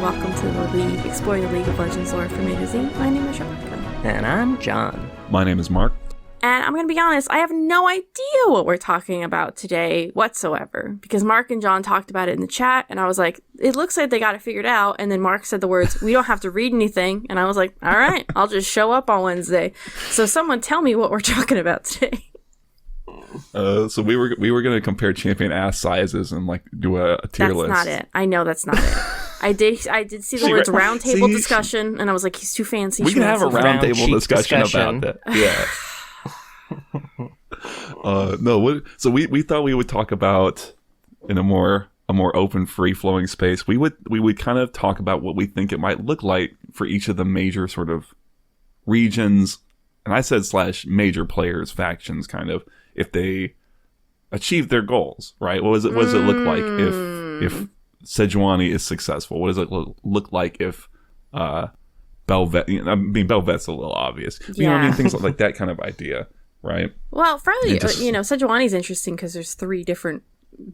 welcome to the League, exploring the League of Legends lore from A to Z. My name is Rebecca. And I'm John. My name is Mark. And I'm going to be honest, I have no idea what we're talking about today whatsoever, because Mark and John talked about it in the chat, and I was like, it looks like they got it figured out, and then Mark said the words, we don't have to read anything, and I was like, all right, I'll just show up on Wednesday. So someone tell me what we're talking about today. So we were going to compare champion ass sizes and like do a tier list. That's not it. I know that's not it. I did see the words roundtable discussion, and I was like, he's too fancy. We can have a roundtable discussion about that. Yeah. So we thought we would talk about in a more open, free flowing space. We would kind of talk about what we think it might look like for each of the major sort of regions, and I said / major players, factions, kind of, if they achieve their goals, right? What does it look like if Sejuani is successful? What does it look like if Bel'Vet? I mean, Bel'Vet's a little obvious. Yeah. You know what I mean? Things like that kind of idea, right? Well, probably, Sejuani's interesting because there's 3 different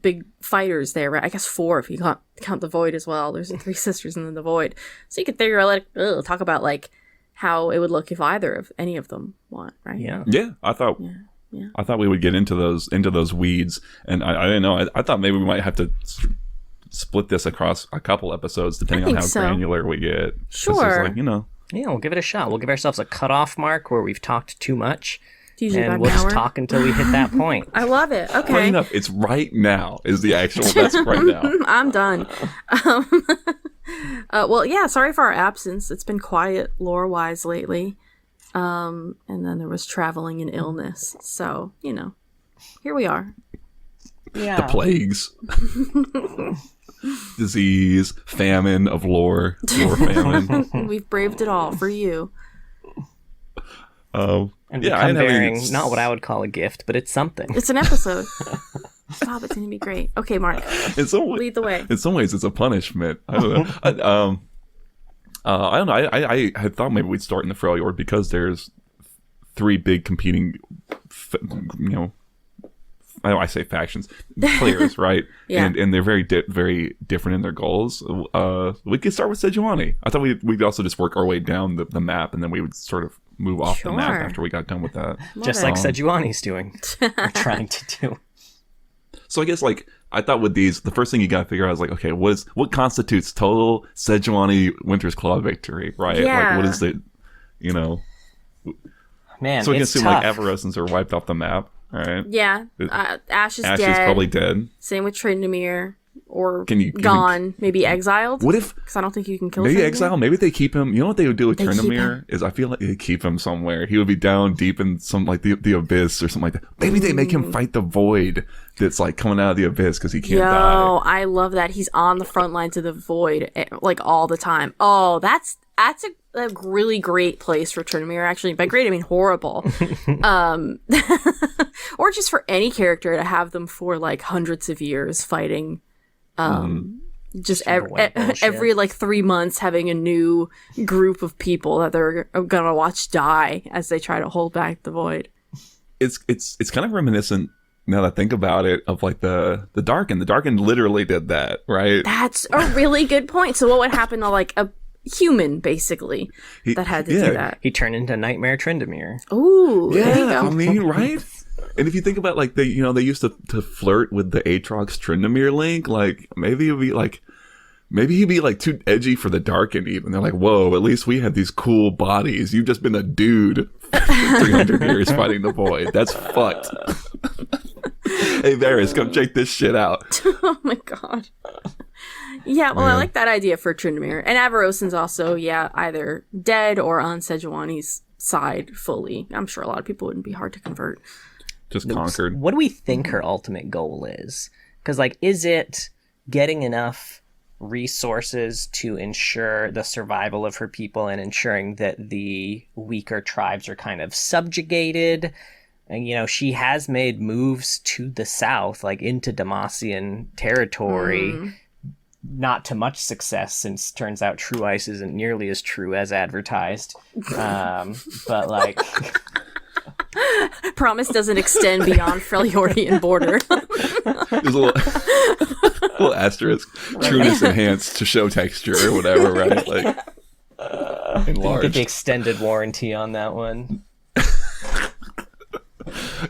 big fighters there, right? I guess 4 if you count the Void as well. There's the 3 sisters and then the Void. So you could theoretically talk about like how it would look if either of any of them won, right? Yeah. I thought we would get into those weeds, and I didn't know. I thought maybe we might have to split this across a couple episodes depending on how granular we get. Sure. Like, Yeah, we'll give it a shot. We'll give ourselves a cutoff mark where we've talked too much. And we'll just talk until we hit that point. I love it. Okay. Funny enough, it's right now is the actual that's right now. I'm done. Well, yeah, sorry for our absence. It's been quiet lore-wise lately. And then there was traveling and illness. So, here we are. Yeah. The plagues. Disease, famine of lore famine. We've braved it all for you. And become bearing not what I would call a gift, but it's something. It's an episode. Stop, it's going to be great. Okay, Mark, lead the way. In some ways, it's a punishment. I don't know. I don't know. I had thought maybe we'd start in the Freljord because there's 3 big competing, I say factions, players, right? Yeah. And they're very very different in their goals. We could start with Sejuani. I thought we'd also just work our way down the map, and then we would sort of move off the map after we got done with that. Just like Sejuani's doing, or trying to do. So I guess I thought with these, the first thing you got to figure out is okay, what constitutes total Sejuani Winter's Claw victory, right? Yeah. What is it, Man, so we can it's assume tough. Everessens are wiped off the map, all right? Yeah, Ashe is Ashe dead. is probably dead. Same with Tryndamere, or Can gone, maybe exiled. What if? Because I don't think you can kill Maybe Tryndamere. exile. Maybe they keep him. You know what they would do with They keep Tryndamere is I feel like they keep him somewhere. He would be down deep in some the abyss or something like that. Maybe they make him fight the void that's coming out of the abyss because he can't die. I love that. He's on the front lines of the Void all the time. Oh, that's a really great place for Tryndamere. Actually, by great I mean horrible. Or just for any character to have them for hundreds of years fighting. Just every 3 months having a new group of people that they're gonna watch die as they try to hold back the Void. It's kind of reminiscent now that I think about it of the Darken. The Darken literally did that, right? That's a really good point. So what would happen to a human basically that had to do that? He turned into Nightmare Tryndamere. Ooh, there you go. I mean, right? And if you think about they used to flirt with the Aatrox Tryndamere link, maybe it'd be maybe he'd be too edgy for the Darkened even. They're whoa, at least we had these cool bodies. You've just been a dude for 300 years fighting the Void. That's fucked. Hey Darius, come check this shit out. Oh my god. Yeah, well, I like that idea for Tryndamere. And Everessens also, either dead or on Sejuani's side fully. I'm sure a lot of people wouldn't be hard to convert. Just conquered. What do we think her ultimate goal is? Because, is it getting enough resources to ensure the survival of her people and ensuring that the weaker tribes are kind of subjugated? And, she has made moves to the south, into Demacian territory. Not to much success, since turns out True Ice isn't nearly as true as advertised. But Promise doesn't extend beyond Freljordian border. Little asterisk. Trueness enhanced to show texture or whatever, right? Like, enlarged. Get the extended warranty on that one.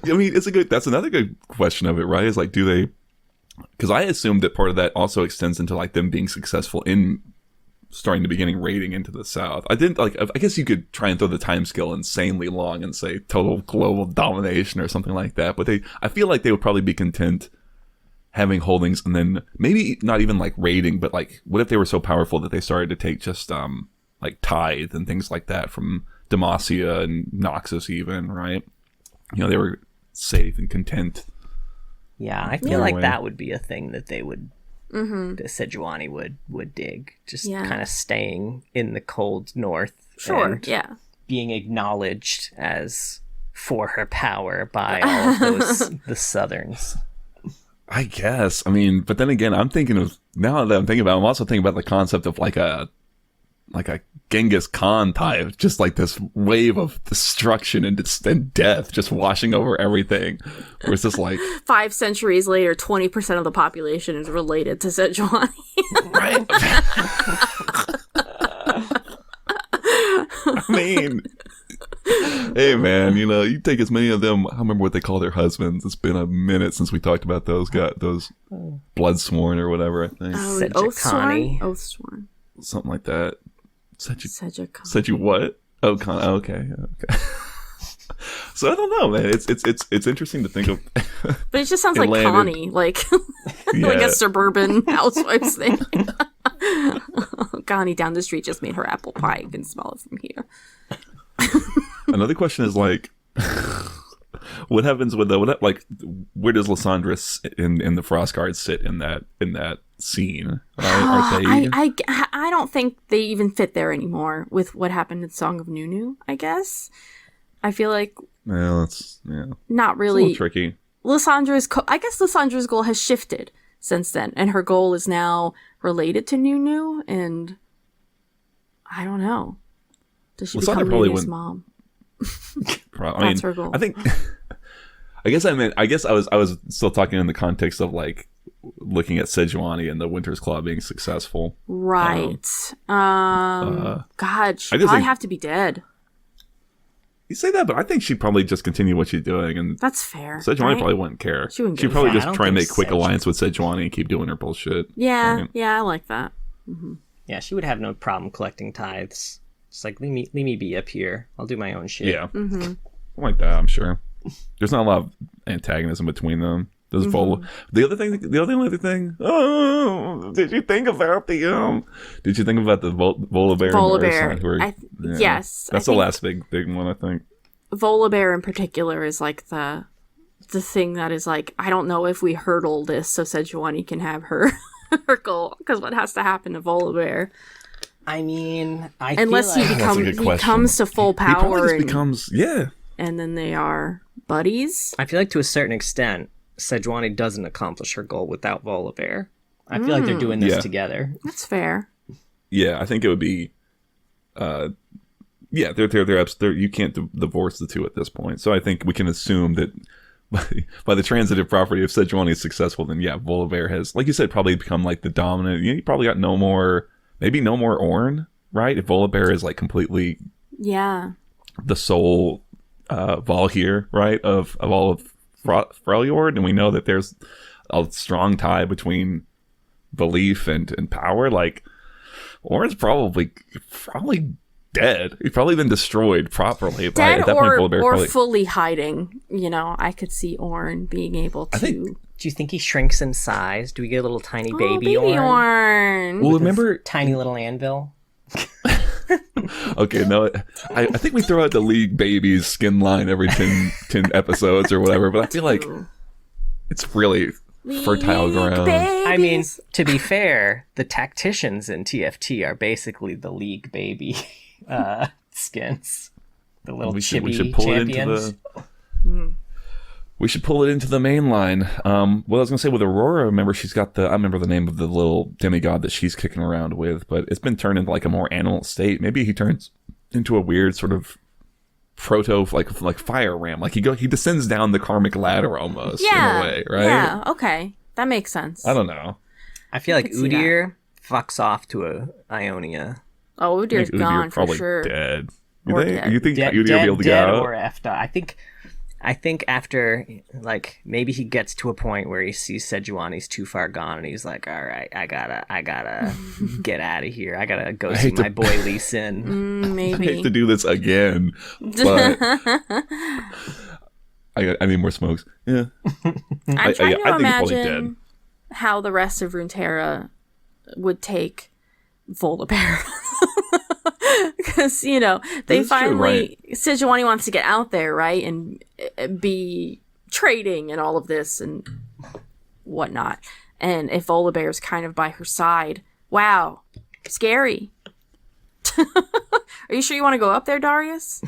I mean, that's another good question of it, right? Is like, do they, because I assumed that part of that also extends into like them being successful in starting the beginning raiding into the South. I guess you could try and throw the time scale insanely long and say total global domination or something like that. But I feel like they would probably be content having holdings and then maybe not even like raiding, but like, what if they were so powerful that they started to take just, like tithe and things like that from Demacia and Noxus even, right? You know, they were safe and content. Yeah, I feel like that would be a thing that they would, the Sejuani would dig. Just kind of staying in the cold north. Sure, and being acknowledged as for her power by all of those, the Southerns. I guess. I mean, but then again, I'm also thinking about the concept of like a Genghis Khan type, just like this wave of destruction and death just washing over everything. Where it's just like 5 centuries later, 20% of the population is related to Sejuani. Right? I mean, hey man, you know, you take as many of them. I remember what they call their husbands. It's been a minute since we talked about those Bloodsworn or whatever. I think Oathsworn, something like that. Seju what? Oh, okay. So I don't know, man. It's interesting to think of. But it just sounds like Connie, like like a suburban housewife's thing. Connie down the street just made her apple pie. You can smell it from here. Another question is like, what happens with where does Lissandra in the Frost Guard sit in that scene? Are they? I don't think they even fit there anymore with what happened in Song of Nunu. I guess I feel like not really. It's a little tricky. I guess Lissandra's goal has shifted since then, and her goal is now related to Nunu, and I don't know. Does she become Nunu's mom? That's her goal. I think. I guess I was still talking in the context of like looking at Sejuani and the Winter's Claw being successful. Right. God, she'd probably have to be dead. You say that, but I think she'd probably just continue what she's doing, and that's fair. Sejuani probably wouldn't care. She'd probably just try and make quick alliance with Sejuani and keep doing her bullshit. Yeah, right? Yeah, I like that. Mm-hmm. Yeah, she would have no problem collecting tithes. Just like, leave me be up here. I'll do my own shit. Yeah, like that. I'm sure. There's not a lot of antagonism between them. There's The other thing. Oh, did you think about the Volibear? Volibear. Yes, that's the last big one. I think Volibear in particular is like the thing that is like, I don't know if we hurdle this so Sejuani can have her goal, because what has to happen to Volibear? I mean, unless he comes to full power, and then they are buddies. I feel like to a certain extent, Sejuani doesn't accomplish her goal without Volibear. I feel like they're doing this together. That's fair. Yeah, I think it would be. They're you can't divorce the two at this point. So I think we can assume that by the transitive property, if Sejuani is successful, then Volibear has, like you said, probably become like the dominant. You probably got no more Ornn, right? If Volibear is like completely the sole Valkyr, right, of all of Freljord, and we know that there's a strong tie between belief and power. Like, Ornn's probably dead. He's probably been destroyed properly. Dead at that or point, fully hiding. You know, I could see Ornn being able to. Do you think he shrinks in size? Do we get a little tiny baby Ornn? Well, remember tiny little anvil. Okay, no, I think we throw out the League Babies skin line every 10 episodes or whatever, but I feel like it's really fertile ground. Babies. I mean, to be fair, the tacticians in TFT are basically the League Baby skins. The little chibi champions. We should pull it into the main line. Well, I was going to say with Aurora, remember I remember the name of the little demigod that she's kicking around with, but it's been turned into like a more animal state. Maybe he turns into a weird sort of proto, like fire ram. Like he descends down the karmic ladder almost in a way, right? Yeah, okay. That makes sense. I don't know. I feel like could see that. Udyr fucks off to a Ionia. Oh, I Udyr's think gone Udyr's for probably sure. dead. Or You dead. think Udyr will be able to get out? Or effed up. I think after, like, maybe he gets to a point where he sees Sejuani's too far gone, and he's like, all right, I gotta get out of here. I gotta go see my boy Lee Sin. I Maybe. hate to do this again, but I need more smokes. Yeah. I'm trying to I think he's probably imagine how the rest of Runeterra would take Volibear. Because, they This is true, finally... Sejuani wants to get out there, right? And be trading and all of this and whatnot. And if Volibear's kind of by her side, wow, scary. Are you sure you want to go up there, Darius?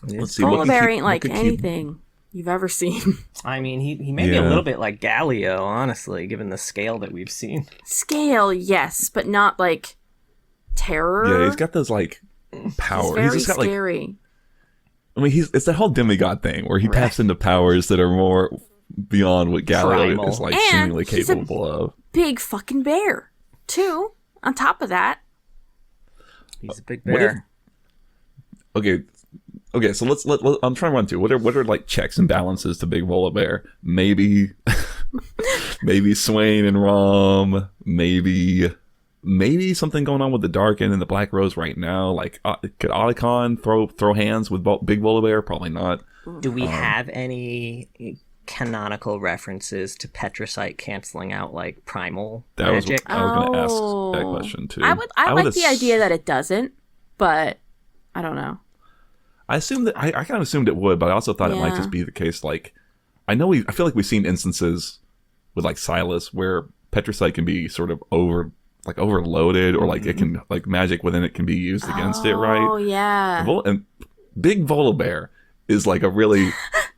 Let's see. What Volibear could ain't like keep- anything you've ever seen. I mean, he may be a little bit like Galio, honestly, given the scale that we've seen. Scale, yes, but not like terror. Yeah, he's got those like power. He's very just got like. scary. I mean, it's that whole demigod thing where he taps into powers that are more beyond what Galio Primal. is like And seemingly he's a- capable of. Big fucking bear, too. On top of that, He's a big What bear. Okay. So let's I'm trying to run through what are like checks and balances to Big Volibear. Maybe Swain and Rom. Maybe something going on with the Darken and the Black Rose right now. Like, could Otacon throw hands with Big Volibear? Probably not. Do we have any canonical references to Petricite canceling out like primal magic? I was going to ask that Oh. question too. I like would the idea that it doesn't, but I don't know. I assumed that I kind of assumed it would, but I also thought it might Yeah. just be the case. Like, I feel like we've seen instances with like Silas where Petricite can be sort of overloaded, or like it can like magic within it can be used against it, right? Oh yeah. And Big Volibear is like a really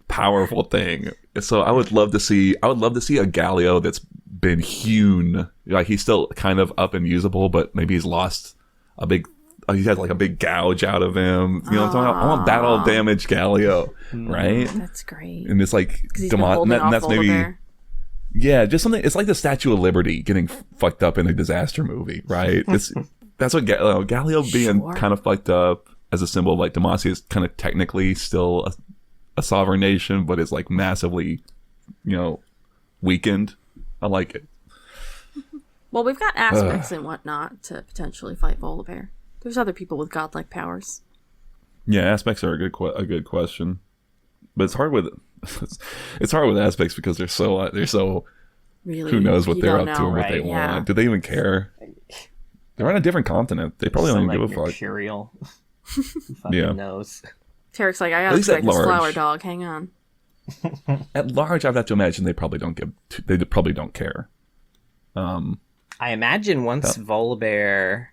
powerful thing. So I would love to see a Galio that's been hewn. Like, he's still kind of up and usable, but maybe he's lost he had like a big gouge out of him. You know what I'm talking about? I want battle damage Galio, right? That's great. And it's like 'Cause he's been holding off that's maybe Volibear. yeah, just something. It's like the Statue of Liberty getting fucked up in a disaster movie, right? That's what Galio being Sure. kind of fucked up as a symbol of like Demacia is kind of technically still a sovereign nation, but is like massively, weakened. I like it. Well, we've got aspects and whatnot to potentially fight Volibear. There's other people with godlike powers. Yeah, aspects are a good question, but it's hard with it's hard with aspects because they're so Really, who knows what you they're don't up to know, and what right? they Yeah. want. Do they even care? They're on a different continent. They probably don't even give a fuck. Mercurial. Who fucking Yeah. knows? Tarek's like, I At gotta least at protect this flower large. dog. Hang on. At large, I'd have to imagine they probably don't care. I imagine once Volibear...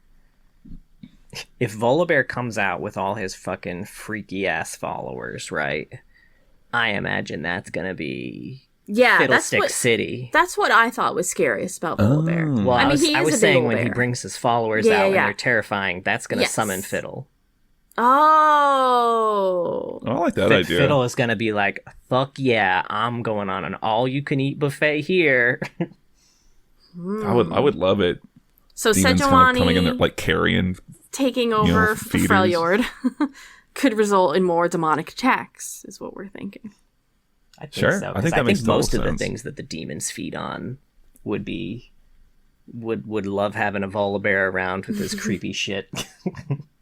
If Volibear comes out with all his fucking freaky-ass followers, right? I imagine that's gonna be Yeah, Fiddlestick City. that's what I thought was scariest about Volibear. Well, I mean, he I is was a big saying old when he bear. brings his followers Yeah, out yeah. and they're terrifying, that's gonna Yes. summon Fiddle. Oh. I like that idea. Fiddle is gonna be like, fuck yeah, I'm going on an all-you-can-eat buffet here. I would love it. So Demons kind of Sejuani coming in there, like carrying. taking over the feeders. Freljord could result in more demonic attacks, is what we're thinking. I think Sure, so. I 'cause think that makes total most of the sense. things that the demons feed on would love having a Volibear around with his creepy shit.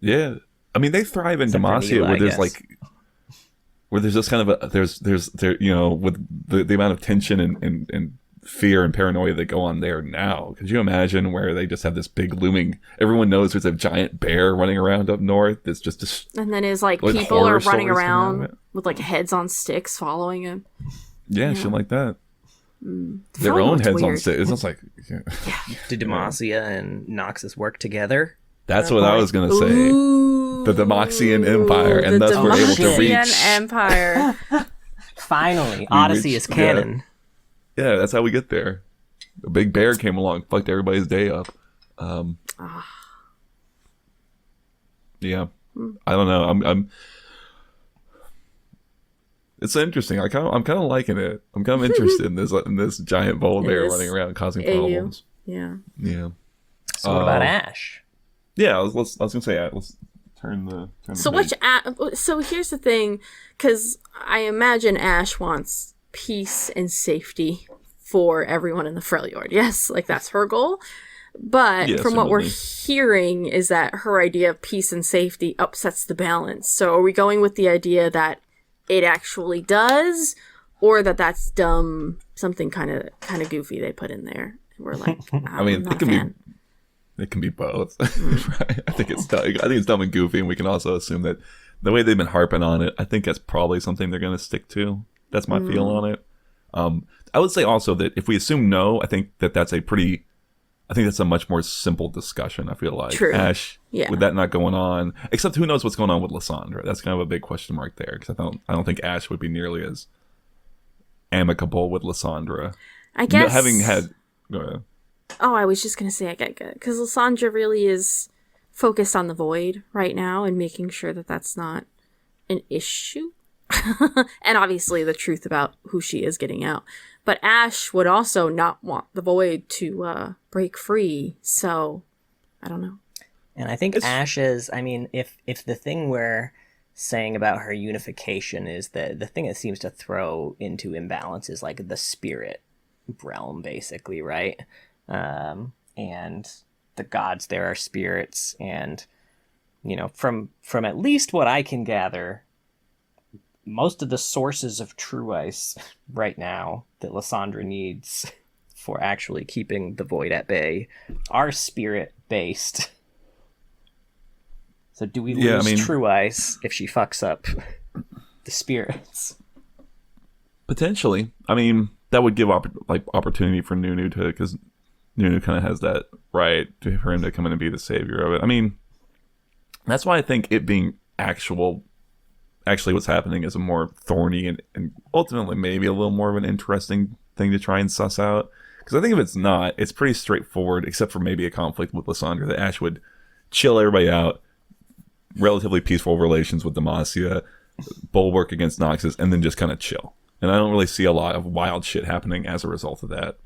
Yeah, I mean they thrive in Except for Demacia Neela, where I there's guess. like where there's just kind of with the amount of tension and fear and paranoia that go on there now. Could you imagine where they just have this big looming? Everyone knows there's a giant bear running around up north. That's just And then his like Like people horror are running stories coming out of around it. with like heads on sticks following him. shit like that. Their Freljord's own heads on weird. stage. It's just like Do Demacia and Noxus work together? that's what I was gonna say. Ooh, The Demacian Empire, and the thus we're able to Demacian reach. Empire. Finally, Odyssey reached- is canon. Yeah, that's how we get there. A big bear came along, fucked everybody's day up. Yeah, I don't know. I'm. It's interesting. I'm kind of liking it. I'm kind of interested in this giant Volibear is. running around causing AU. problems. Yeah. Yeah. So what about Ash? Yeah, I was gonna say let's turn the. So page. so here's the thing, because I imagine Ash wants peace and safety for everyone in the Freljord. Yes, like that's her goal. But Yeah, from what we're certainly. hearing is that her idea of peace and safety upsets the balance. So are we going with the idea that it actually does, or that that's dumb, something kind of goofy they put in there? We're like, I mean, not a fan. It can be both. Right? I think it's dumb and goofy, and we can also assume that the way they've been harping on it, I think that's probably something they're going to stick to. That's my feel on it. I would say also that if we assume no, I think that's a much more simple discussion. I feel like True. Ash, Yeah. with that not going on, except who knows what's going on with Lissandra. That's kind of a big question mark there, because I don't think Ash would be nearly as amicable with Lissandra. I guess Having had. Go ahead. Oh, I was just going to say, I get it. Because Lissandra really is focused on the void right now and making sure that that's not an issue. And obviously the truth about who she is getting out. But Ash would also not want the void to break free. So, I don't know. And I think Ash is, I mean, if the thing we're saying about her unification is the thing that seems to throw into imbalance is like the spirit realm, basically, right? And the gods there are spirits, and from at least what I can gather, most of the sources of true ice right now that Lissandra needs for actually keeping the void at bay are spirit based. So do we lose true ice if she fucks up the spirits? Potentially. I mean, that would give opportunity for Nunu to, because Nunu kind of has that right for him to come in and be the savior of it. I mean, that's why I think it being actually what's happening is a more thorny and ultimately maybe a little more of an interesting thing to try and suss out. Because I think if it's not, it's pretty straightforward, except for maybe a conflict with Lissandra, that Ash would chill everybody out, relatively peaceful relations with Demacia, bulwark against Noxus, and then just kind of chill. And I don't really see a lot of wild shit happening as a result of that.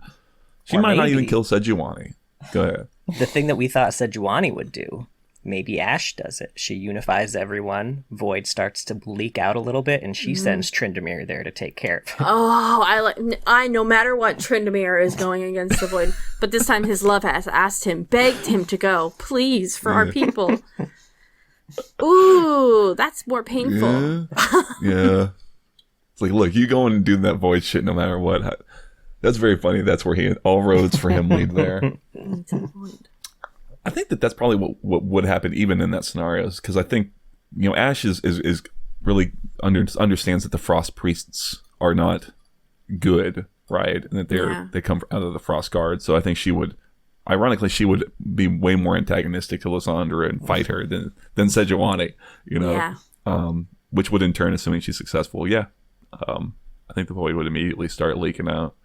She might not even kill Sejuani. Go ahead. The thing that we thought Sejuani would do, maybe Ash does it. She unifies everyone, Void starts to leak out a little bit, and she sends Tryndamere there to take care of it. Oh, I no matter what, Tryndamere is going against the void, but this time his love has asked him, begged him to go, please, for our people. Ooh, that's more painful. Yeah. It's like, look, you going and doing that void shit no matter what. That's very funny. That's where all roads for him lead there. I think that's probably what would happen even in that scenario, because I think, Ash is really understands that the Frost Priests are not good, right? And that they come out of the Frost Guard. So I think she would be way more antagonistic to Lissandra and fight her than Sejuani, which would in turn, assuming she's successful, I think the void would immediately start leaking out.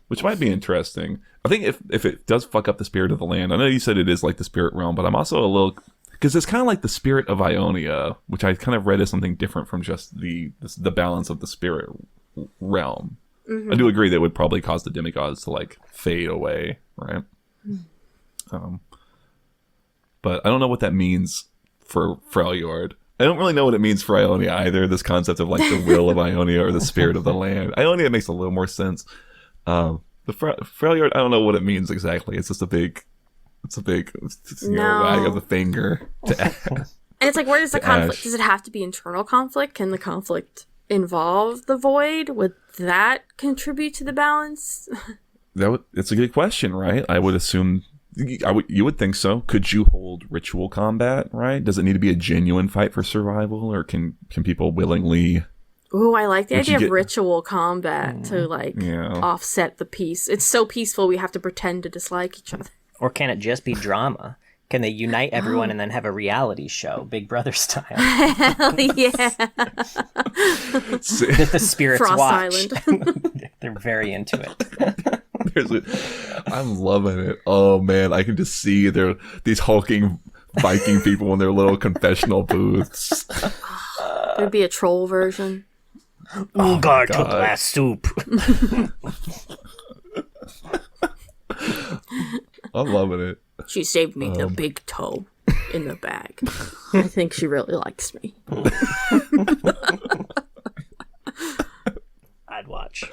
Which might be interesting. I think if it does fuck up the spirit of the land, I know you said it is like the spirit realm, but I'm also a little, because it's kind of like the spirit of Ionia, which I kind of read as something different from just the balance of the spirit realm. I do agree that it would probably cause the demigods to fade away, right? But I don't know what that means for Freljord. I don't really know what it means for Ionia either, this concept of the will of Ionia or the spirit of the land. Ionia makes a little more sense. The Freljord, I don't know what it means exactly. It's just a big wag of the finger to And it's where does the conflict? Ash. Does it have to be internal conflict? Can the conflict involve the void? Would that contribute to the balance? It's a good question, right? I would assume you would think so. Could you hold ritual combat, right? Does it need to be a genuine fight for survival, or can people willingly? Ooh, I like the idea of ritual combat to offset the peace. It's so peaceful we have to pretend to dislike each other. Or can it just be drama? Can they unite everyone and then have a reality show, Big Brother style? Hell yeah! The spirits Frost watch. Island. They're very into it. I'm loving it. Oh man, I can just see these hulking Viking people in their little confessional booths. There'd be a troll version. Ugar took last soup. I'm loving it. She saved me the big toe in the bag. I think she really likes me. I'd watch.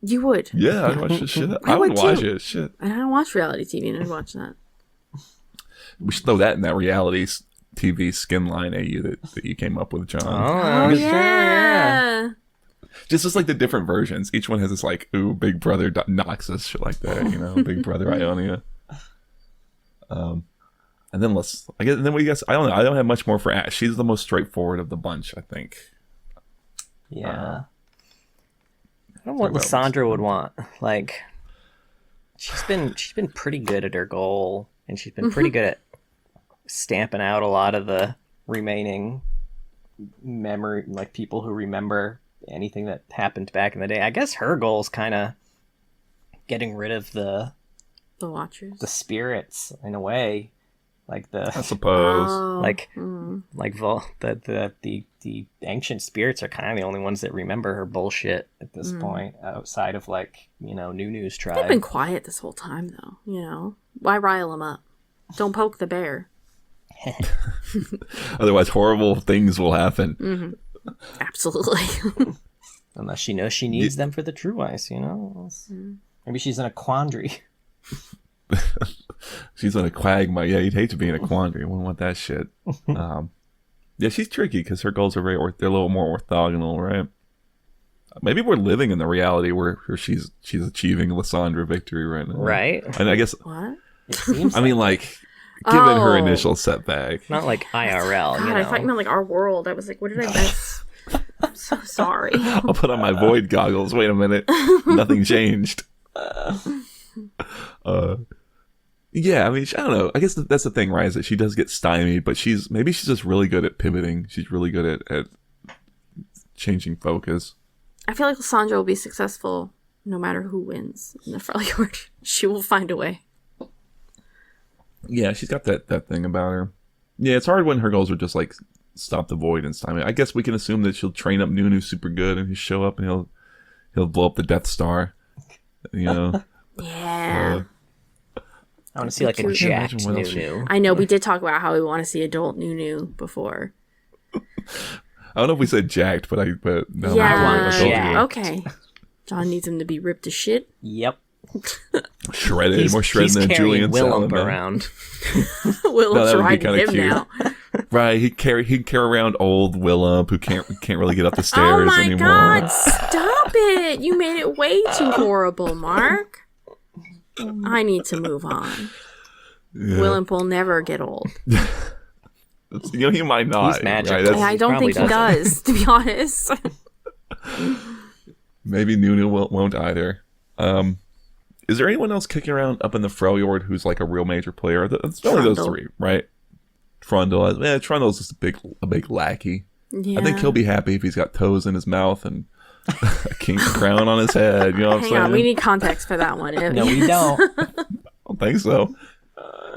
You would. Yeah, I'd watch this shit. I would watch too. it. Shit. And I don't watch reality TV, and I'd watch that. We should throw that in that reality TV skin line at you that you came up with, John. Oh, Yeah. Just as like the different versions. Each one has this like, ooh, Big Brother Noxus, shit like that, you know, Big Brother Ionia. And then I don't know. I don't have much more for Ash. She's the most straightforward of the bunch, I think. Yeah. I don't know what Lissandra would want. Like, she's been pretty good at her goal, and she's been pretty good at stamping out a lot of the remaining memory, like people who remember anything that happened back in the day. I guess her goal is kind of getting rid of the Watchers, the spirits in a way, like I suppose. the ancient spirits are kind of the only ones that remember her bullshit at this point, outside of like, you know, Nunu's tribe. They've been quiet this whole time, though. You know, why rile them up? Don't poke the bear. Otherwise, horrible things will happen. Absolutely. Unless she knows she needs them for the true ice, you know? Maybe she's in a quandary. She's in a quagmire. Yeah, you'd hate to be in a quandary. You wouldn't want that shit. Yeah, she's tricky because her goals are they're a little more orthogonal, right? Maybe we're living in the reality where she's achieving Lissandra victory right now. Right? And I guess... What? It seems I mean, like, given her initial setback. not like IRL, God, you know? I thought you meant like our world. I was like, what did I miss? I'm so sorry. I'll put on my void goggles. Wait a minute. Nothing changed. Yeah, I mean, I don't know. I guess that's the thing, right? Is that she does get stymied, but maybe she's just really good at pivoting. She's really good at changing focus. I feel like Lissandra will be successful no matter who wins in the Freljord. She will find a way. Yeah, she's got that thing about her. Yeah, it's hard when her goals are just like stop the void and stymie. I guess we can assume that she'll train up Nunu super good and he'll show up and he'll blow up the Death Star. You know? Yeah. I want to see like a jacked Nunu. I know, we did talk about how we want to see adult Nunu before. I don't know if we said jacked, but no, Yeah. I want jacked. Okay. John needs him to be ripped to shit. Yep. Shredded, more shredded he's than carrying Julian Willump Salamander. around. Willum's that would be riding kinda him cute. now. Right, he'd carry around old Willump who can't really get up the Oh stairs my anymore. god, stop it! You made it way too horrible, Mark. I need to move on. Yeah. Willump will never get old. You know, he might not. He's magic. Right? I don't think he does, to be honest. Maybe Nunu won't either. Is there anyone else kicking around up in the Freljord who's like a real major player? It's only those three, right? Trundle. Yeah, Trundle's just a big lackey. Yeah. I think he'll be happy if he's got toes in his mouth and a king's crown on his head. You know what I'm Hang saying? on, we need context for that one. No, we don't. I don't think so.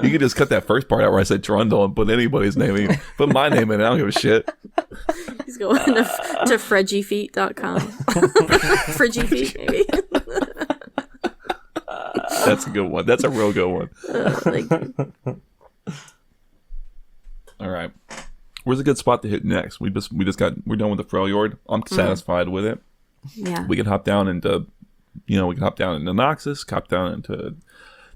You could just cut that first part out where I said Trundle and put anybody's name in. Put my name in it. I don't give a shit. He's going to fredgyfeet.com. Fridgy feet, maybe. That's a good one. That's a real good one. All right. Where's a good spot to hit next? We're done with the Freljord. I'm satisfied with it. Yeah. We can hop down into Noxus, hop down into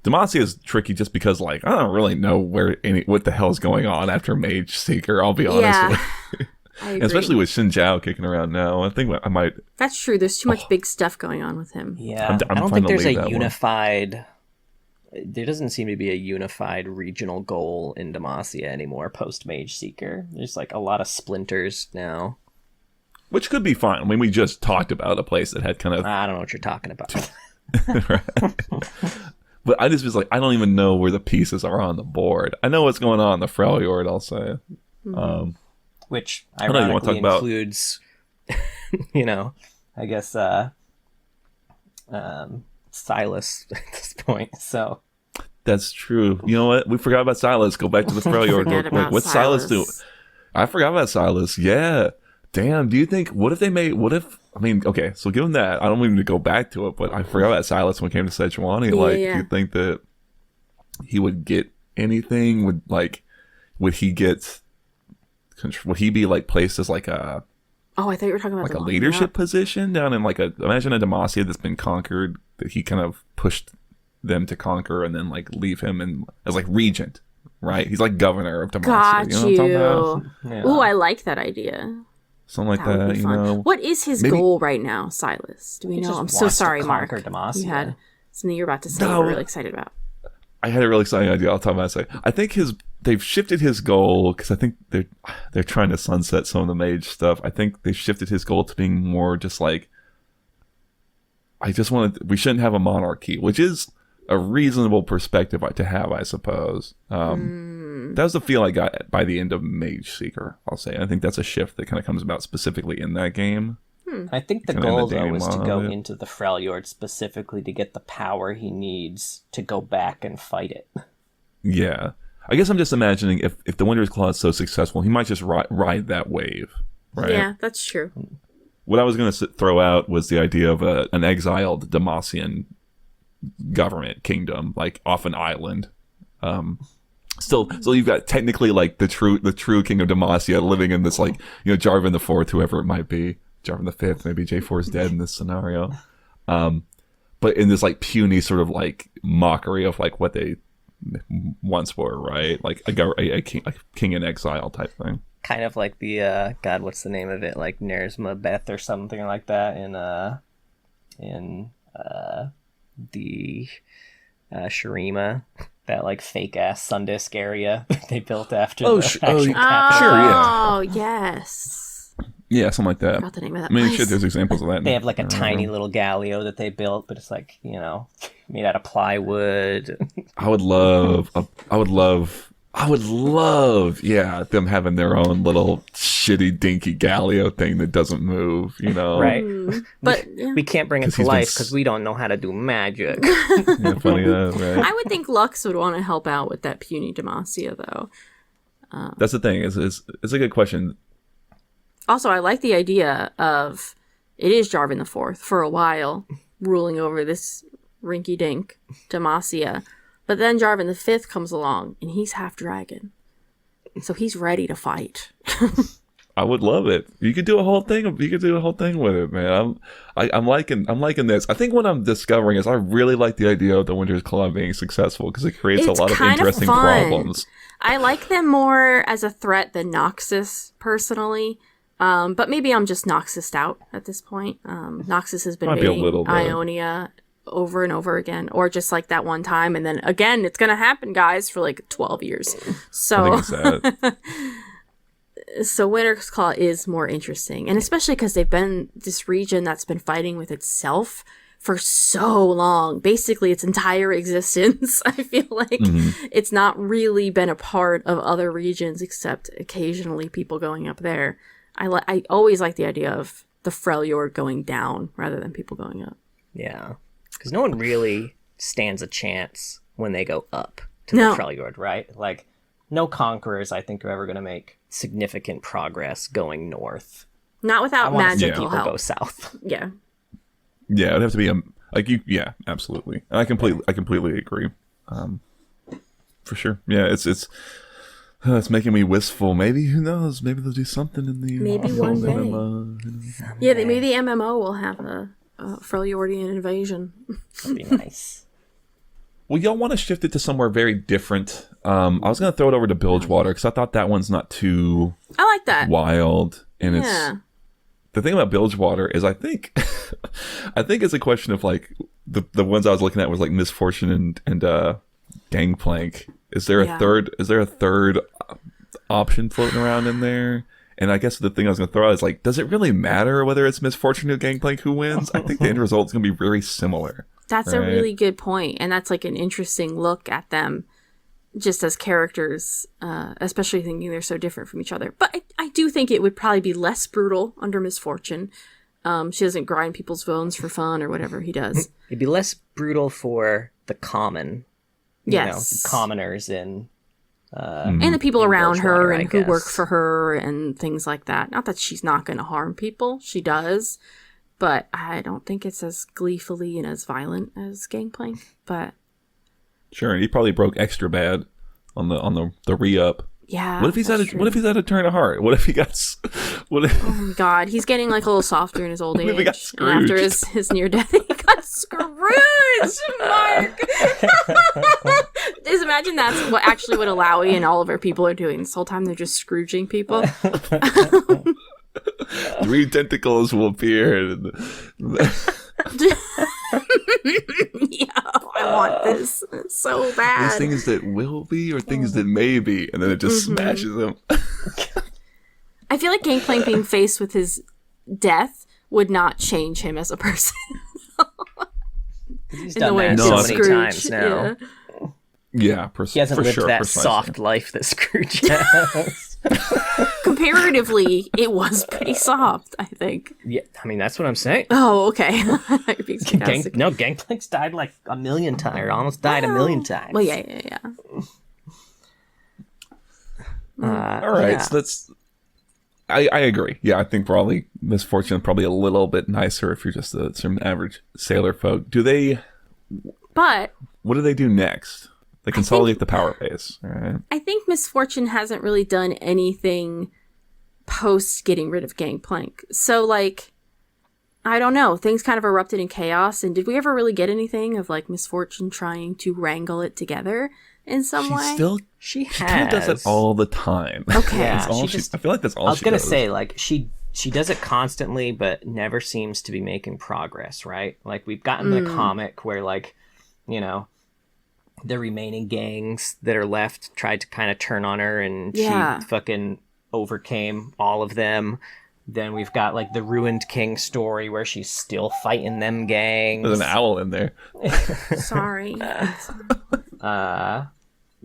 Demacia is tricky just because, like, I don't really know what the hell's going on after Mage Seeker, I'll be honest with you. I agree. Especially with Xin Zhao kicking around now. I think I might... That's true. There's too much big stuff going on with him. Yeah, I'm I don't trying think to there's leave a that unified... There doesn't seem to be a unified regional goal in Demacia anymore post-Mage Seeker. There's, like, a lot of splinters now. Which could be fine. I mean, we just talked about a place that had kind of... I don't know what you're talking about. But I just was like, I don't even know where the pieces are on the board. I know what's going on in the Freljord, I'll say. Which know you wanna ironically talk about- includes, I guess, Silas at this point. So That's true. You know what? We forgot about Silas. Go back to the Freljord real quick. What's Silas do? I forgot about Silas. Yeah. Damn. Do you think? I mean, okay. So given that, I don't even need to go back to it. But I forgot about Silas when it came to Sejuani. Yeah. Do you think that he would get anything? Would he be like placed as like a Oh, I thought you were talking about like the a line. leadership Yeah. position down in like imagine a Demacia that's been conquered that he kind of pushed them to conquer and then like leave him and as like regent, right? He's like governor of Demacia. Got You know what I'm talking about? Yeah. Ooh, I like that idea. Something like That would that, be you fun. know. What is his maybe- goal right now, Silas? Do we He know? just I'm so wants to sorry, Mark. conquer Demacia. You had something you were about to say No. you were really excited about. I had a really exciting idea. I'll talk about it. I think they've shifted his goal because I think they're trying to sunset some of the mage stuff. I think they shifted his goal to being more just like we shouldn't have a monarchy, which is a reasonable perspective to have, I suppose. That was the feel I got by the end of Mage Seeker, I'll say. I think that's a shift that kind of comes about specifically in that game. I think the Kinda in the goal, though, Daniel is to go of it. into the Freljord specifically to get the power he needs to go back and fight it. Yeah. I guess I'm just imagining if the Winter's Claw is so successful, he might just ride that wave, right? Yeah, that's true. What I was going to throw out was the idea of an exiled Demacian government kingdom, like off an island. So you've got technically like the true king of Demacia living in this like Jarvan the Fourth, whoever it might be, Jarvan the Fifth, maybe J4 is dead in this scenario, but in this like puny sort of like mockery of like what they once were, right? Like a king in exile type thing. Kind of like the God, what's the name of it? Like Nersma Beth or something like that in the Shurima, that like fake ass Sundisk area they built after the actual capital. Sure, yeah. Oh, yes. Yeah, something like that. Forgot the name of that I mean, place. shit, there's examples of that. They have like a tiny little Galio that they built, but it's like, made out of plywood. I would love, yeah, them having their own little shitty dinky Galio thing that doesn't move, Right. But yeah. We can't bring it 'Cause to he's been life because we don't know how to do magic. Yeah, funny that, right? I would think Lux would want to help out with that puny Demacia, though. That's the thing. It's a good question. Also, I like the idea of it is Jarvan the Fourth for a while ruling over this rinky-dink Demacia, but then Jarvan the Fifth comes along and he's half dragon, so he's ready to fight. I would love it. You could do a whole thing. You could do a whole thing with it, man. I'm liking this. I think what I'm discovering is I really like the idea of the Winter's Claw being successful because it creates It's a lot of kind of interesting fun. problems. I like them more as a threat than Noxus, personally. But maybe I'm just Noxused out at this point. Noxus has been Might be a invading little bit. Ionia over and over again, or just like that one time, and then again, it's gonna happen, guys, for like 12 years. I So, think it's sad. so Winter's Claw is more interesting, and especially because they've been this region that's been fighting with itself for so long, basically its entire existence. I feel like it's not really been a part of other regions except occasionally people going up there. I always like the idea of the Freljord going down rather than people going up. Yeah. Because no one really stands a chance when they go up to No. the Freljord, right? Like, no conquerors, I think, are ever going to make significant progress going north. Not I without want to see magical people help. go south. Yeah. Yeah, it'd have to be yeah, absolutely. And I completely agree. For sure. Yeah, it's making me wistful. Maybe, who knows? Maybe they'll do something in the Maybe one day. MMO. Yeah, maybe the MMO will have a Freljordian invasion. That'd be nice. Well, y'all want to shift it to somewhere very different. I was going to throw it over to Bilgewater because I thought that one's not too I like that. wild. And Yeah. the thing about Bilgewater is I think it's a question of like the ones I was looking at was like Misfortune and Gangplank. Is there Yeah. a third option floating around in there? And I guess the thing I was going to throw out is like, does it really matter whether it's Misfortune or Gangplank who wins? I think the end result is going to be very similar. That's a Right. really good point, and that's like an interesting look at them just as characters, especially thinking they're so different from each other. But I do think it would probably be less brutal under Misfortune. She doesn't grind people's bones for fun or whatever he does. It'd be less brutal for the common, Yes. the commoners in And the people around her Bilgewater, and I who work guess. for her and things like that. Not that she's not going to harm people. She does. But I don't think it's as gleefully and as violent as Gangplank. But Sure, and he probably broke extra bad on the re-up. Yeah. What if he's had a turn of heart? What if he got? What if, Oh my god, he's getting like a little softer in his old What age. if he got And after his near death, he got screwed. Mark. Just imagine that's what Alawi and all of our people are doing this whole time. They're just Scrooging people. 3 tentacles will appear. Yeah, I want this so bad. These things that will be or things that may be, and then it just smashes them. I feel like Gangplank being faced with his death would not change him as a person. He's done that so many times now. Yeah, he hasn't lived that soft life that Scrooge has. Comparatively, it was pretty soft, I think. Yeah, I mean, that's what I'm saying. Oh, okay. Gangplank's died like a million times, or almost died a million times. Well, yeah. All right, so that's... I agree. Yeah, I think probably Misfortune probably a little bit nicer if you're just some average sailor folk. But... What do they do next? They consolidate the power base, right? I think Misfortune hasn't really done anything post getting rid of Gangplank. So, like, I don't know. Things kind of erupted in chaos. And did we ever really get anything of, like, Misfortune trying to wrangle it together in some way? She kind of does it all the time. Okay. Yeah, I feel like that's all she does. I was going to say, like, she does it constantly, but never seems to be making progress, right? Like, we've gotten the comic where, like, you know, the remaining gangs that are left tried to kind of turn on her, and she fucking overcame all of them. Then we've got like the Ruined King story where she's still fighting them gangs. There's an owl in there. Sorry.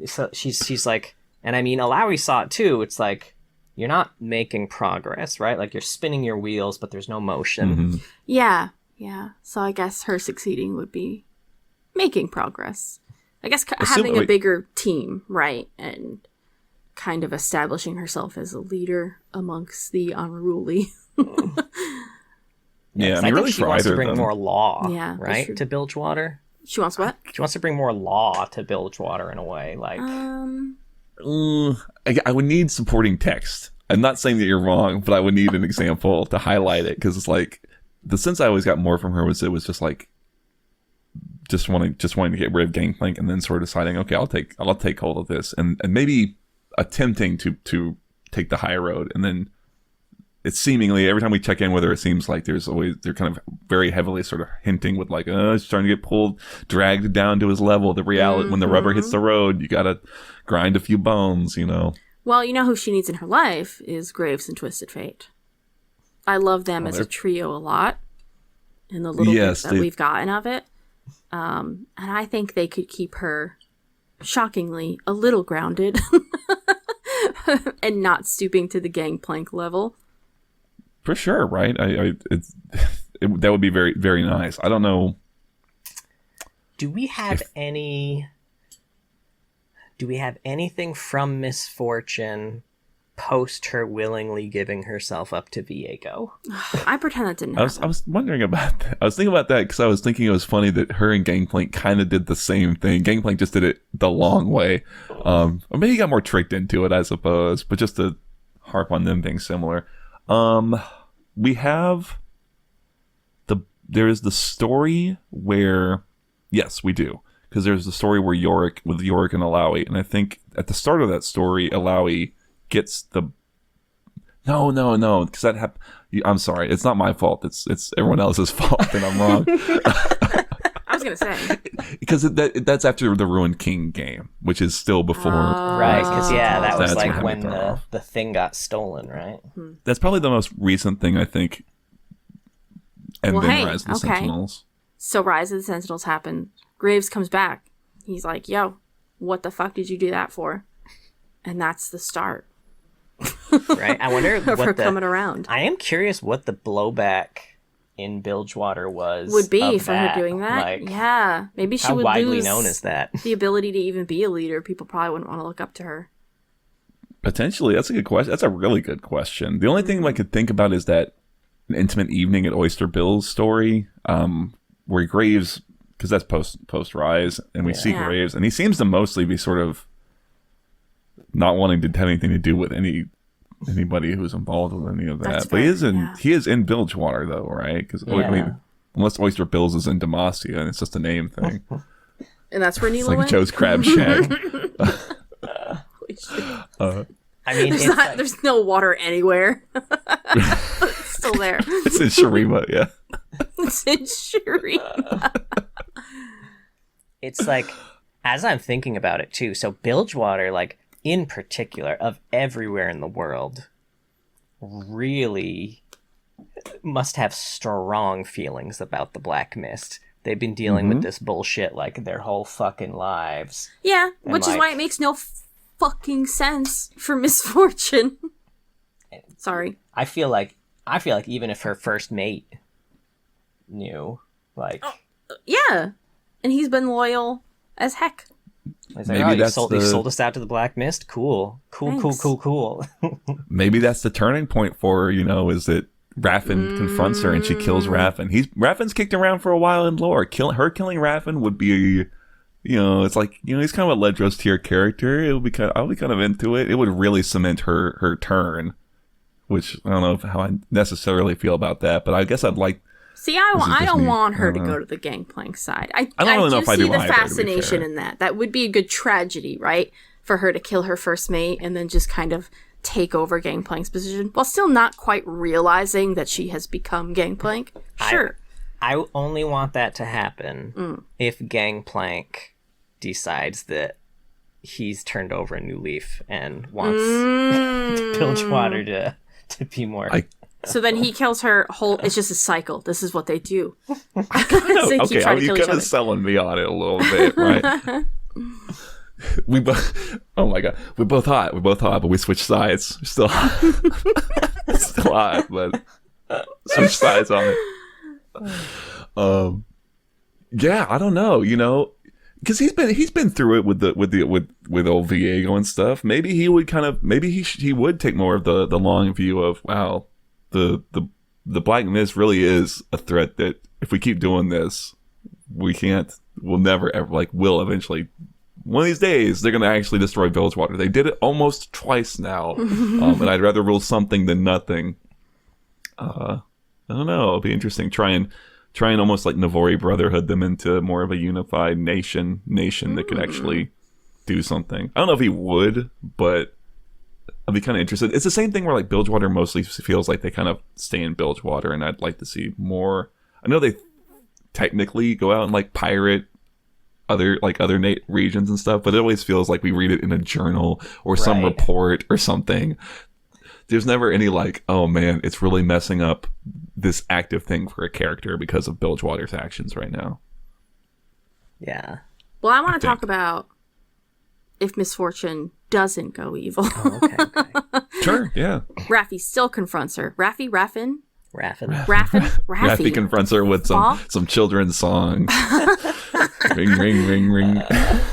So she's like, and I mean, Alawi saw it too. It's like, you're not making progress, right? Like, you're spinning your wheels, but there's no motion. Mm-hmm. Yeah. So I guess her succeeding would be making progress. I guess having a bigger team, right? And kind of establishing herself as a leader amongst the unruly. Yeah, I mean, really she wants to bring them. more law, right? To Bilgewater. She wants what? She wants to bring more law to Bilgewater in a way, like... I would need supporting text. I'm not saying that you're wrong, but I would need an example to highlight it, because it's like, the sense I always got more from her was it was just like, just wanting to get rid of Gangplank, and then sort of deciding, okay, I'll take hold of this, and maybe attempting to take the high road, and then it's seemingly every time we check in with her, it seems like they're kind of very heavily sort of hinting with like, it's starting to get dragged down to his level. The reality, when the rubber hits the road, you gotta grind a few bones, you know. Well, you know who she needs in her life is Graves and Twisted Fate. I love them as a trio a lot, in the little bit that we've gotten of it. And I think they could keep her, shockingly, a little grounded and not stooping to the Gangplank level. For sure, right? That would be very, very nice. I don't know. Do we have anything from Misfortune post her willingly giving herself up to Viego? I pretend that didn't happen. I was wondering about that. I was thinking about that because I was thinking it was funny that her and Gangplank kind of did the same thing. Gangplank just did it the long way. Or maybe he got more tricked into it, I suppose. But just to harp on them being similar. We have there is the story where, yes, we do. Because there's the story where Yorick and Alawi. And I think at the start of that story, Alawi gets the no because that happened. I'm sorry, it's not my fault, it's everyone else's fault, and I'm wrong. I was gonna say, because that's after the Ruined King game, which is still before right, because that was like when the thing got stolen, right? That's probably the most recent thing, I think. And then Rise of the Sentinels. So Rise of the Sentinels happened. Graves comes back, he's like, yo, what the fuck did you do that for? And that's the start. Right. I wonder of her coming around. I am curious what the blowback in Bilgewater would be for her doing that. Like, yeah, maybe she would widely lose known as that. The ability to even be a leader. People probably wouldn't want to look up to her. Potentially, that's a good question. That's a really good question. The only thing I could think about is that An Intimate Evening at Oyster Bill's story, where Graves because that's post Rise, and we see Yeah. Graves, and he seems to mostly be sort of not wanting to have anything to do with anybody who's involved with any of that. That's But fair, he is in Bilgewater though, right? Because I mean, unless Oyster Bills is in Demacia, and it's just a name thing. And that's where It's Nilo like went? Joe's Crab Shack. Holy shit. I mean, There's no water anywhere. It's still there. It's in Shurima, yeah. It's in Shuri. it's like, as I'm thinking about it too, so Bilgewater, like, in particular, of everywhere in the world, really must have strong feelings about the Black Mist. They've been dealing with this bullshit, like, their whole fucking lives. Yeah, And, which is like- why it makes no fucking sense for Misfortune. Sorry. I feel like even if her first mate knew, like, Yeah. And he's been loyal as heck. he's like, Maybe oh, you that's sold us out to the Black Mist? Cool. Thanks. Cool. Maybe that's the turning point for her, is that Raffen confronts her and she kills Raffen. Raffen's kicked around for a while in lore. Killing Raffen would be, it's like, he's kind of a Ledros tier character. I'll be kind of into it. It would really cement her turn, which I don't know how I necessarily feel about that, but I guess I'd like. See, I just don't me. want her I to don't go know. to the Gangplank side. I don't really know if I see do the either, to be fascination fair. in that. That would be a good tragedy, right? For her to kill her first mate and then just kind of take over Gangplank's position while still not quite realizing that she has become Gangplank. Sure. I only want that to happen if Gangplank decides that he's turned over a new leaf and wants Bilgewater to be more. So then he kills her whole. It's just a cycle. This is what they do. They keep Okay, trying to kill you're each kind other. of selling me on it a little bit, right? We both. Oh my god, we're both hot. But we switch sides. We're still hot. Still hot, but switch sides on it. Yeah, I don't know. Because he's been through it with old Viego and stuff. Maybe he would he would take more of the long view of, wow, the Black Mist really is a threat that if we keep doing this, we'll never ever, will eventually, one of these days, they're going to actually destroy Bilgewater. They did it almost twice now, and I'd rather rule something than nothing. I don't know. It'll be interesting. Try and almost like Navori Brotherhood them into more of a unified nation that could actually do something. I don't know if he would, but I'd be kind of interested. It's the same thing where Bilgewater mostly feels like they kind of stay in Bilgewater, and I'd like to see more. I know they technically go out and pirate other regions and stuff, but it always feels like we read it in a journal or some report or something. There's never any oh man, it's really messing up this active thing for a character because of Bilgewater's actions right now. Yeah. Well, I want to talk about if Misfortune doesn't go evil. Oh, okay. Sure, yeah. Raffi still confronts her. Raffin? Raffi confronts her with some children's songs. Ring, ring, ring, ring.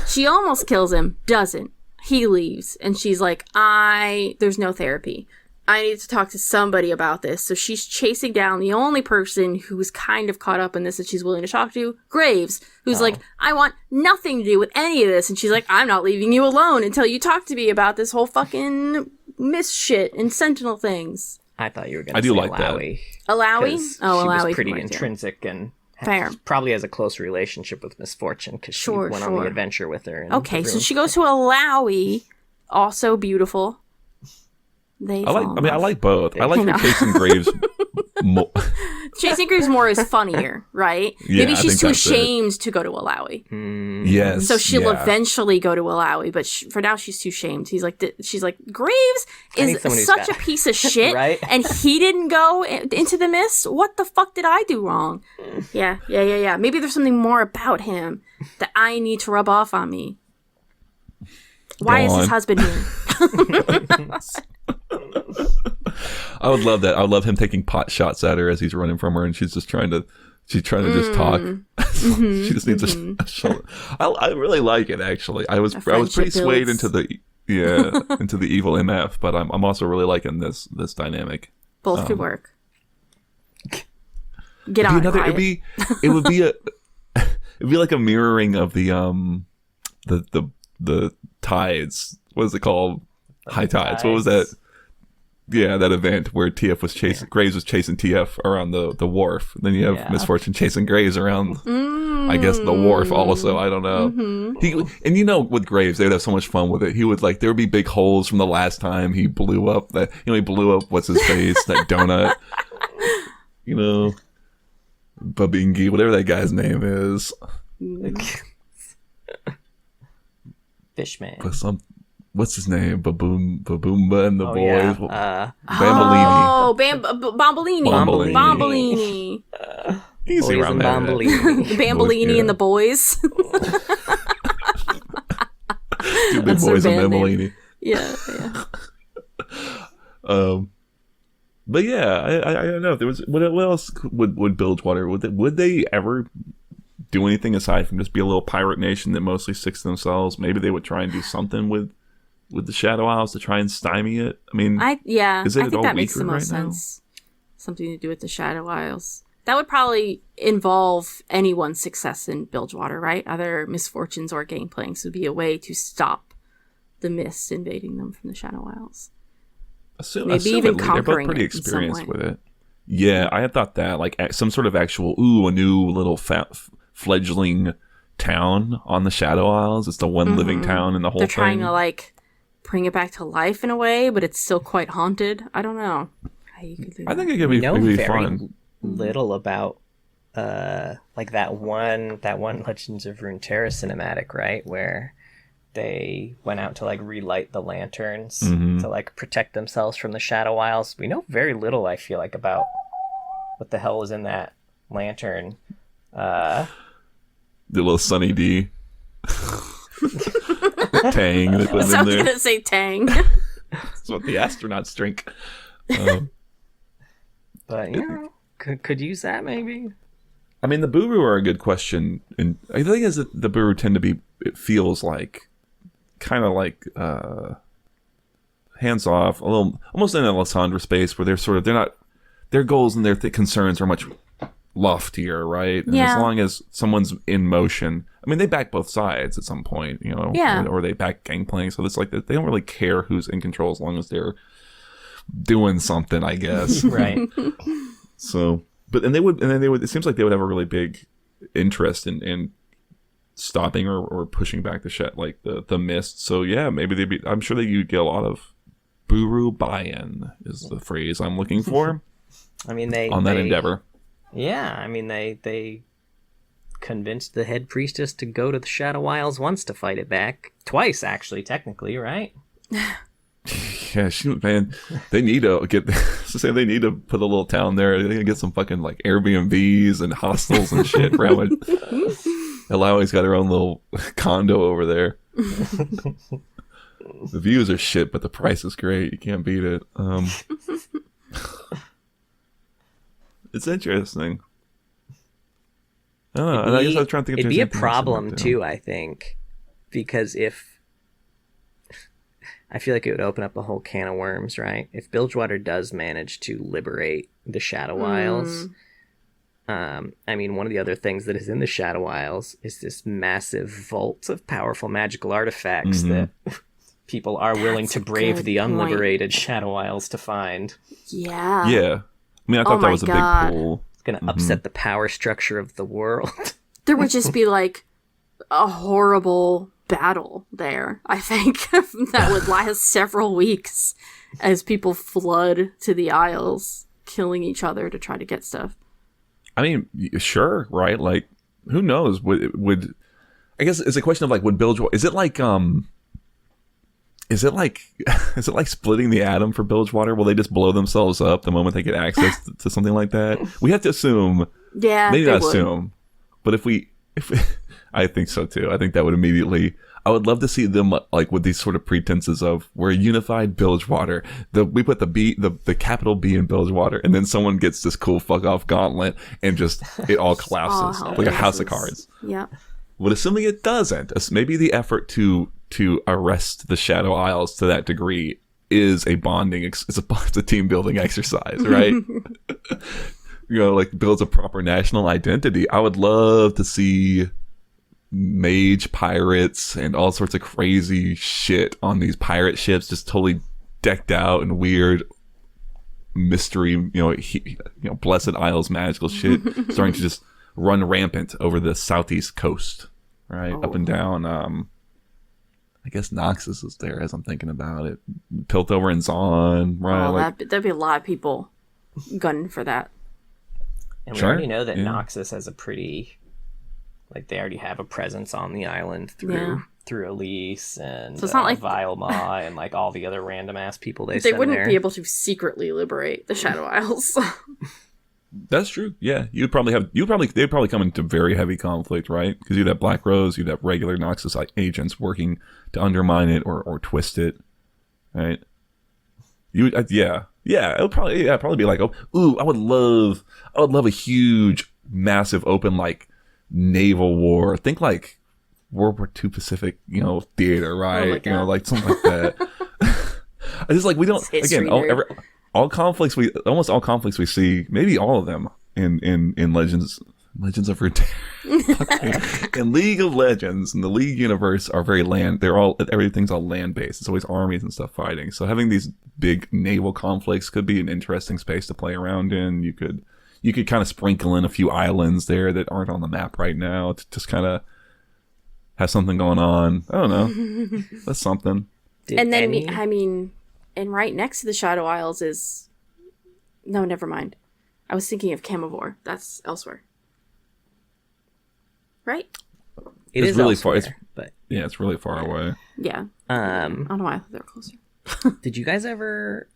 She almost kills him, doesn't. He leaves, and she's like, there's no therapy. I need to talk to somebody about this. So she's chasing down the only person who's kind of caught up in this that she's willing to talk to, Graves, who's like, I want nothing to do with any of this. And she's like, I'm not leaving you alone until you talk to me about this whole fucking Mist shit and Sentinel things. I thought you were going to say Alawi. Alawi? Oh, she Alawi. was pretty intrinsic and Fair. Probably has a close relationship with Misfortune because she went on the adventure with her. Okay, so she goes to Alawi, also beautiful. I like both. I like her chasing Graves more. Chasing Graves more is funnier, right? Yeah, maybe she's too that's ashamed to go to Alawi. Yes. So she'll eventually go to Alawi, but for now she's too ashamed. She's like, Graves is such a piece of shit, right? And he didn't go into the Mist. What the fuck did I do wrong? Yeah. Maybe there's something more about him that I need to rub off on me. Why is his husband here? I would love that. I would love him taking pot shots at her as he's running from her, and she's trying to just talk. She just needs a shoulder. I really like it, actually. I was pretty swayed into the evil MF, but I'm also really liking this dynamic. Both could work. Get on it, Riot. It would be a it'd be like a mirroring of the tides. What is it called? High tides. What was that? Yeah, that event where TF was chasing Graves was chasing TF around the wharf. Then you have Misfortune chasing Graves around, I guess, the wharf. Also, I don't know. And with Graves, they would have so much fun with it. He would there would be big holes from the last time he blew up. He blew up what's his face, that donut. Babingi, whatever that guy's name is. Fishman. What's his name? Baboomba and the boys. Yeah. Bambolini. Oh, Bombolini. Easy around there. The Bambolini and the boys. Two big boys and Bambolini. Yeah. But yeah, I don't know if there was what else would Bilgewater would they ever do anything aside from just be a little pirate nation that mostly sticks to themselves? Maybe they would try and do something with the Shadow Isles to try and stymie it. I mean, I think that makes the most sense. Something to do with the Shadow Isles. That would probably involve anyone's success in Bilgewater, right? Either misfortunes or Gangplanks would be a way to stop the Mist invading them from the Shadow Isles. Maybe even conquering. They're both pretty experienced with it. Yeah, I had thought that some sort of actual a new little fledgling town on the Shadow Isles. It's the one living town in the whole thing. They're trying to bring it back to life in a way, but it's still quite haunted. I don't know how you could do that. I think it could be fun. Little about that one Legends of Runeterra cinematic, right, where they went out to relight the lanterns to protect themselves from the Shadow Isles. We know very little, I feel about what the hell was in that lantern. The little Sunny D. Tang that was in there. I was gonna say Tang. That's what the astronauts drink. But could use that maybe. I mean, the Buru are a good question, and I think is that the Buru tend to be. It feels kind of hands off, a little almost in a Lissandra space where they're not. Their goals and their concerns are much loftier, right? And as long as someone's in motion, I mean, they back both sides at some point, or they back Gangplank. So it's they don't really care who's in control as long as they're doing something, I guess. Right. So, they would. It seems like they would have a really big interest in stopping or pushing back the Mist. So yeah, maybe I'm sure that you'd get a lot of Buru buy-in is the phrase I'm looking for. I mean, that endeavor. Yeah, I mean, they convinced the head priestess to go to the Shadow Isles once to fight it back. Twice, actually, technically, right? Yeah, they need to they need to put a little town there. They need to get some fucking Airbnbs and hostels and shit. Elaoi's got her own little condo over there. The views are shit, but the price is great. You can't beat it. It's interesting. I don't know. And I guess I was trying to think it'd be a problem too, I think, because I feel like it would open up a whole can of worms, right? If Bilgewater does manage to liberate the Shadow Isles, I mean, one of the other things that is in the Shadow Isles is this massive vault of powerful magical artifacts that people are willing to brave the unliberated Shadow Isles to find. Yeah. Yeah. I mean, I thought that was a big pull. It's going to upset the power structure of the world. There would just be a horrible battle there, I think, that would last several weeks as people flood to the Isles, killing each other to try to get stuff. I mean, sure, right? Who knows? Would I guess it's a question of would Bilgewater? Is it like splitting the atom for Bilgewater? Will they just blow themselves up the moment they get access to something like that? We have to assume. Yeah, maybe not assume, but if I think so too. I think that would immediately. I would love to see them with these sort of pretenses of we're a unified Bilgewater. We put the capital B in Bilgewater, and then someone gets this cool fuck off gauntlet, and just it all collapses like a house of cards. Yeah. But assuming it doesn't, maybe the effort to arrest the Shadow Isles to that degree is a bonding. It's a team building exercise, right? Builds a proper national identity. I would love to see mage pirates and all sorts of crazy shit on these pirate ships, just totally decked out and weird mystery, Blessed Isles magical shit starting to just run rampant over the southeast coast, right? Up and down. I guess Noxus is there as I'm thinking about it. Piltover and Zon, right? There'd be a lot of people gunning for that. And we already know that Noxus has a pretty, they already have a presence on the island through Elise and so it's not like Vilma and all the other random ass people they wouldn't there. Be able to secretly liberate the Shadow Isles. That's true. Yeah, they'd probably come into very heavy conflict, right? Because you'd have Black Rose, you'd have regular Noxus agents working to undermine it or twist it, right? It would probably be I would love a huge, massive, open naval war. Think World War II Pacific, theater, right? Something like that. I just we don't again almost all conflicts we see, maybe all of them in Legends of Runeterra, in League of Legends, in the League universe are very everything's all land based. It's always armies and stuff fighting. So having these big naval conflicts could be an interesting space to play around in. You could kind of sprinkle in a few islands there that aren't on the map right now to just kind of have something going on. I don't know. That's something. And right next to the Shadow Isles is... No, never mind. I was thinking of Camivore. That's elsewhere. Right? It's really far. It's really far away. Yeah. I don't know why I thought they were closer. Did you guys ever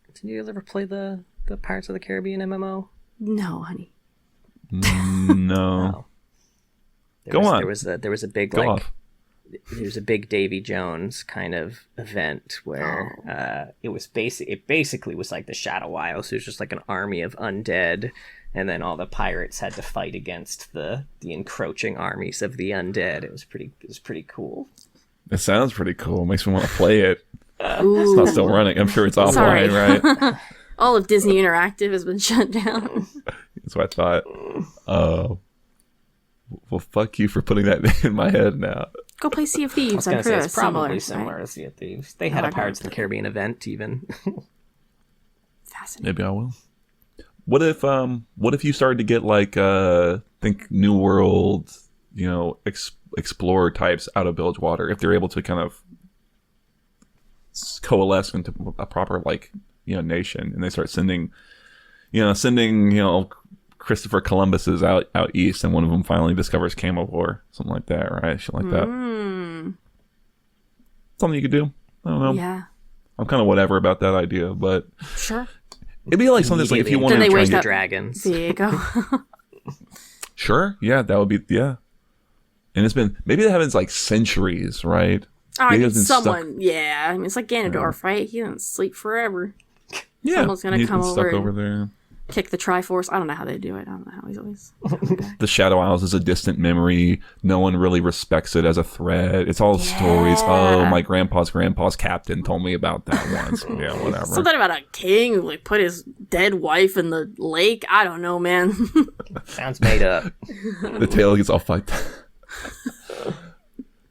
play the Pirates of the Caribbean MMO? No, honey. No. Go on. There was a big there's a big Davy Jones kind of event where it basically was like the Shadow Isles. So it was just an army of undead, and then all the pirates had to fight against the encroaching armies of the undead. It was pretty cool. It sounds pretty cool. It makes me want to play it. It's not still running. I'm sure it's offline, right? All of Disney Interactive has been shut down. That's what I thought. Well, fuck you for putting that in my head now. Go play Sea of Thieves. I'm sure it's probably similar to Sea of Thieves. They had a Pirates of the Caribbean event, even. Fascinating. Maybe I will. What if you started to get think New World, explorer types out of Bilgewater, if they're able to kind of coalesce into a proper nation, and they start sending Christopher Columbus's out east, and one of them finally discovers Camivore, something like that, right? Shit like that. Something you could do. I don't know. Yeah. I'm kind of whatever about that idea, but sure. It'd be something if you wanted to try the dragons. There you go. Sure. Yeah, that would be And it's been maybe that happens centuries, right? Someone. Yeah, I mean it's like Ganondorf, right? He doesn't sleep forever. Yeah, someone's gonna come over there. Kick the Triforce. I don't know how they do it. I don't know how he's always The Shadow Isles is a distant memory. No one really respects it as a threat. It's all stories. Oh, my grandpa's captain told me about that once. Yeah, whatever. Something about a king who put his dead wife in the lake. I don't know, man. Sounds made up. The tail gets all fucked.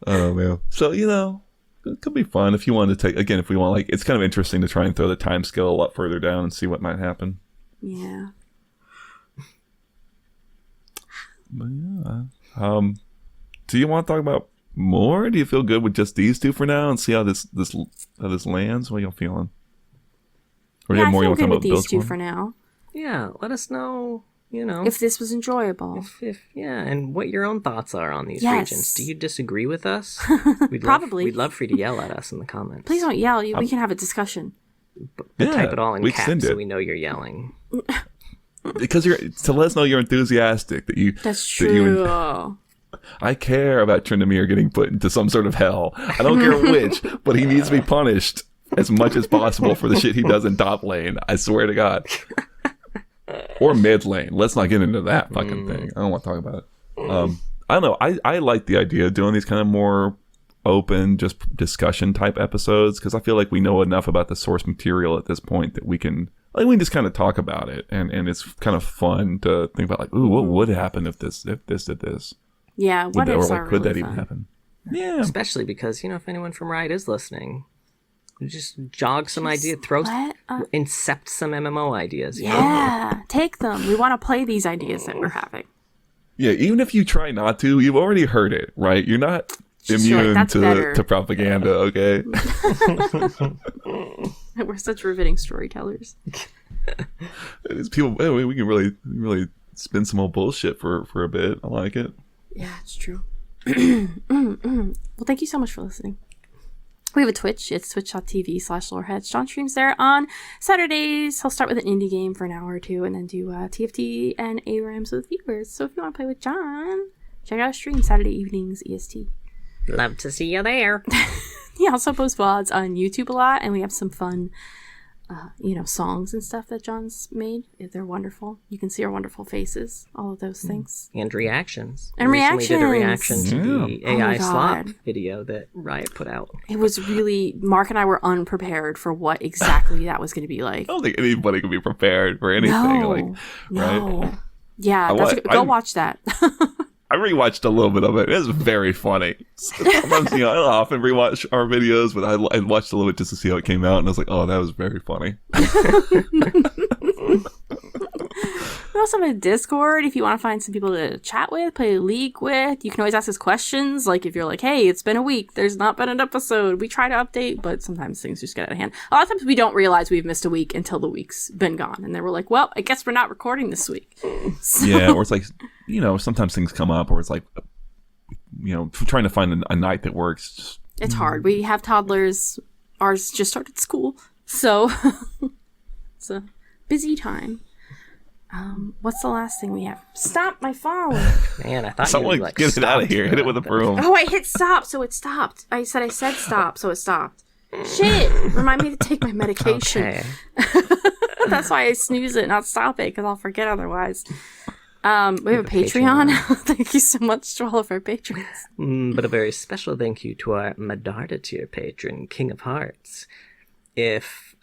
Oh man. So it could be fun if you wanted to take. Again, if we want, it's kind of interesting to try and throw the time scale a lot further down and see what might happen. Yeah. But yeah. Do you want to talk about more? Do you feel good with just these two for now and see how this lands? What are y'all feeling? Or yeah, you have more I feel you want to good talk with about these two for now. Yeah, let us know. If this was enjoyable. And what your own thoughts are on these regions. Do you disagree with us? Probably. We'd love for you to yell at us in the comments. Please don't yell. We can have a discussion. But type it all in caps so we know you're yelling. Because to let us know you're enthusiastic. That's true. I care about Tryndamere getting put into some sort of hell. I don't care which, but he needs to be punished as much as possible for the shit he does in top lane. I swear to God. Or mid lane. Let's not get into that fucking thing. I don't want to talk about it. I don't know. I like the idea of doing these kind of more open, just discussion type episodes, because I feel like we know enough about the source material at this point that we can just kind of talk about it, and it's kind of fun to think about ooh, what would happen if this did this. Yeah, what ifs are could really that even fun. happen? Yeah. Especially because, if anyone from Riot is listening, just jog some ideas, incept some MMO ideas. Yeah, take them. We want to play these ideas that we're having. Yeah, even if you try not to, you've already heard it, right? You're not Just immune that's better. to propaganda, okay? We're such riveting storytellers. It's people, we can really spin some old bullshit for a bit. I like it. Yeah, it's true. Well, thank you so much for listening. We have a Twitch. It's twitch.tv/loreheads. John streams there on Saturdays. He'll start with an indie game for an hour or two and then do TFT and ARAMs with viewers. So if you want to play with John, check out our stream Saturday evenings EST. Love to see you there. He also posts VODs on YouTube a lot, and we have some fun, songs and stuff that John's made. They're wonderful. You can see our wonderful faces, all of those things. And reactions. And we recently did a reaction reactions. to the AI slop God. video that Riot put out. It was really, Mark and I were unprepared for what exactly that was going to be like. I don't think anybody could be prepared for anything. No. Right? Yeah, go watch that. I rewatched a little bit of it. It was very funny. Sometimes, I don't often rewatch our videos, but I watched a little bit just to see how it came out, and I was like, oh, that was very funny. We also have a Discord if you want to find some people to chat with, play a league with. You can always ask us questions. Like if you're like, hey, it's been a week. There's not been an episode. We try to update, but sometimes things just get out of hand. A lot of times we don't realize we've missed a week until the week's been gone. And then we're like, well, I guess we're not recording this week. So, yeah, or it's like, sometimes things come up, or it's like, trying to find a night that works. It's hard. We have toddlers. Ours just started school. So it's a busy time. What's the last thing we have? Stop my phone. Man, I thought Someone you like get it out of here. Hit it with a broom. Oh, I hit stop, so it stopped. I said stop, so it stopped. Shit! Remind me to take my medication. Okay. That's why I snooze it, not stop it, because I'll forget otherwise. We have a Patreon. Thank you so much to all of our patrons. But a very special thank you to our Medarda tier patron, King of Hearts. If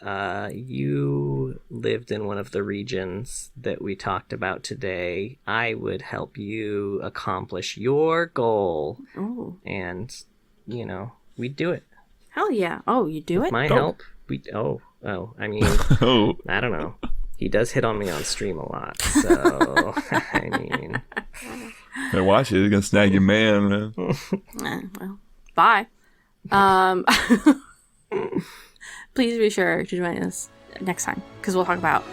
you lived in one of the regions that we talked about today, I would help you accomplish your goal. Oh. And, we'd do it. Hell yeah. Oh, you do it? My help. I mean, Oh. I don't know. He does hit on me on stream a lot, so, I mean. Better watch it. You're going to snag your man. Well, bye. Please be sure to join us next time, because we'll talk about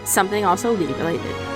something also league related.